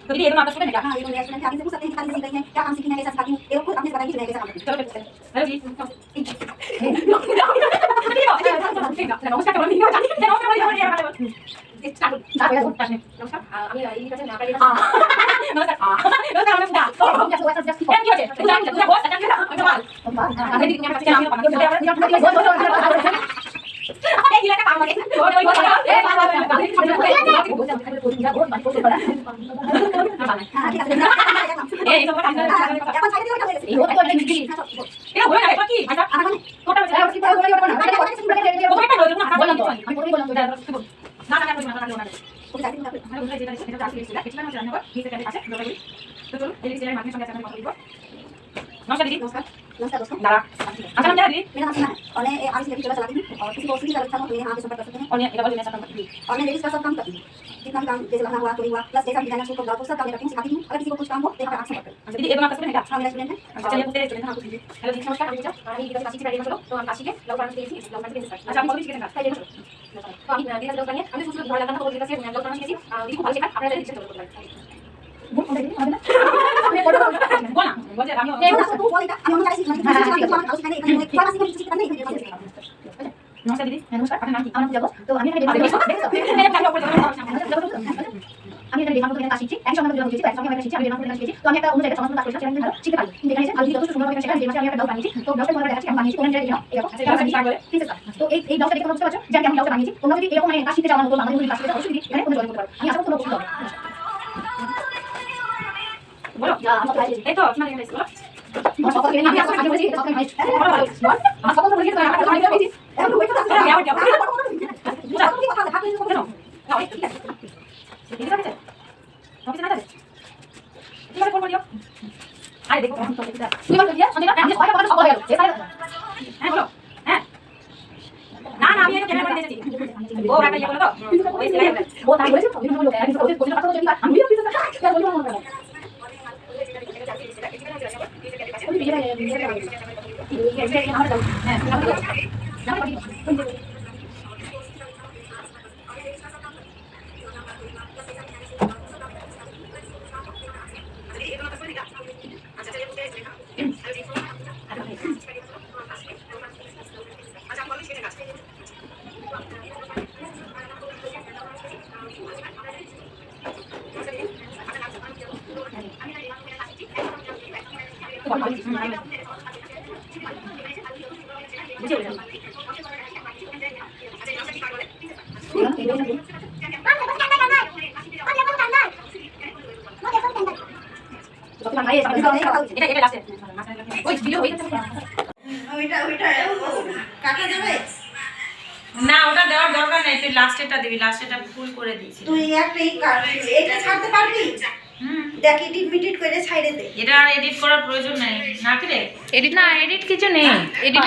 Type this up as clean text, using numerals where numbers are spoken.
तो दीदी ये दोनों आपका स्टूडेंट है क्या? हाँ ये दोनों स्टूडेंट है। आप इनसे पूछ सकते हैं कि तालीम सीख रही हैं, क्या काम सीखी है, कैसा सिखाती हूँ, ये लोग खुद अपने से बताएंगे कि मैं कैसा काम करती हूँ। चलो फिर हेलो जी नमस्कार কেমন আছেন? নমস্কার আমি এই কাছে না পারি নমস্কার নমস্কার আমি দা কেন কি হচ্ছে তুই বস আচ্ছা কেন আমি বল আমি দিদি তুমি কাছে আমি বানাতে এই গিলাটা কাম করে ওই ওই এ বাবা এই সব কাম করে এখন সাইডে দিয়ে গেছে এই ওটা তো দিদি এটা হয়ে যাবে কি আচ্ছা আমার কোটা বলে ওটা বলে ওটা না বললাম তো আমি কোথায় বললাম না না না না ওকে যাই তুমি আমরা বলে যেটা সেটা আসলে সেটা কিছু না জানা হবে ঠিক আছে আছে বলে তো চলো এই যে মার্কেট সঙ্গে আমরা কথা বলবো नमस्कार दीदी नमस्कार नमस्कार दोस्तों दादा अच्छा नाम क्या है दीदी मेरा नाम सीमा है और मैं आर्मी से चला चलाती हूँ और किसी को सीधी चलाता हूँ तो मेरे यहाँ पे संपर्क कर सकते हैं और ये डबल में सब करती और मैं लेडीज का सब काम करती हूँ जितना भी काम जैसे लखना हुआ टोरी हुआ प्लस जैसा डिजाइनर सूट ब्लाउज सब काम मैं करती हूँ सिखाती हूँ अगर किसी को कुछ काम हो तो यहाँ पे आके संपर्क अच्छा दीदी ये दोनों आपका स्टूडेंट है क्या हाँ मेरा स्टूडेंट है अच्छा चलिए पूछते हैं स्टूडेंट हाँ पूछ लीजिए हेलो दीदी नमस्कार আমি আমি বিকাশ কাশি থেকে চলো তো আমি কাশিকে লাউ পাড়া থেকে এসেছি লাউ পাড়া থেকে এসেছি আচ্ছা আপনি কবে শিখেছেন তাই চলো তো আমি বিকাশ লাউ বানিয়ে আমি সুন্দর ভালো লাগানো করে বিকাশে লাউ পাড়া শিখেছি দিদি খুব ভালো শেখায় আপনারা যদি চেষ্টা করতে পারেন बोला बोले আমি तू बोल इधर हम चाहे सीखना है हम काम सिखाने इधर थोड़ा सीखना सीखना नहीं इधर नमस्कार दीदी नमस्कार आपका नाम কি আমার নাম জগৎ তো আমি এখানে আমি এখানে ডিমান্ড করে কাজ শিখছি একসঙ্গে আমি শিখছি একসঙ্গে আমি শিখছি আমি ডিমান্ড করে কাজ শিখছি তো আমি একটা অন্য জায়গায় সমাধান কাজ করছি সেটা ভালো শিখতে পারি কিন্তু এখানে আমি যত সুন্দর করে শেখাই ডিমান্ড আমি একটা ব্লাউজ বানিয়েছি তো ব্লাউজটা পরে দেখাচ্ছি আমি বানিয়েছি কোন জায়গায় এরকম ঠিক আছে তো এই ব্লাউজটা দেখে বুঝতে পারছো যে আমি কেমন ব্লাউজ বানিয়েছি তোমরা যদি এরকম মানে কাজ শিখতে চাও আমার মতো আমাদের কাজ শিখতে অবশ্যই এখানে কোনো জয়েন করতে পারো আমি আশা করি তোমরা বুঝতে পারবে बोलो এই তো আপনার এখানে বলো আমার সকল থেকে আমি আজকে বলেছি সকল মাইস্ট বলো বল আমার সকল বলেছি তো আমি আমি বলেছি এখন ওই কথা আছে যাও যাও বুঝা তুমি কথা হাতে নিয়ে কেন না ওই ঠিক আছে ঠিক আছে ওকে না যাবে ঠিক আছে ফোন দিও আরে দেখো তো ঠিক আছে তুই বল দিয়া সঞ্জনা আমি সবাই কথা সব হয়ে গেল এই সাইড হ্যাঁ বলো হ্যাঁ না না আমি এটা ক্যামেরা করে দিয়েছি ও একটা ইয়ে বলো তো ওই সিলাই ও তাই বলেছে তুমি বলো আমি তো বলেছি কথা বলছি আমি আমি তো বলবো না এটা লাস্টে ওই ভিডিও হয়ে যাচ্ছে ওইটা কাটা যাবে না ওটা দেওয়ার দরকার নেই তুই লাস্টেরটা দিবি লাস্টেরটা ফুল করে দিয়েছিস তুই একটাই এটা ছাড়তে পারবি দেখ এডিট মিডিট করে ছাইড়ে দে এটা আর এডিট করার প্রয়োজন নেই না কি রে এডিট না এডিট কিছু নেই এডিট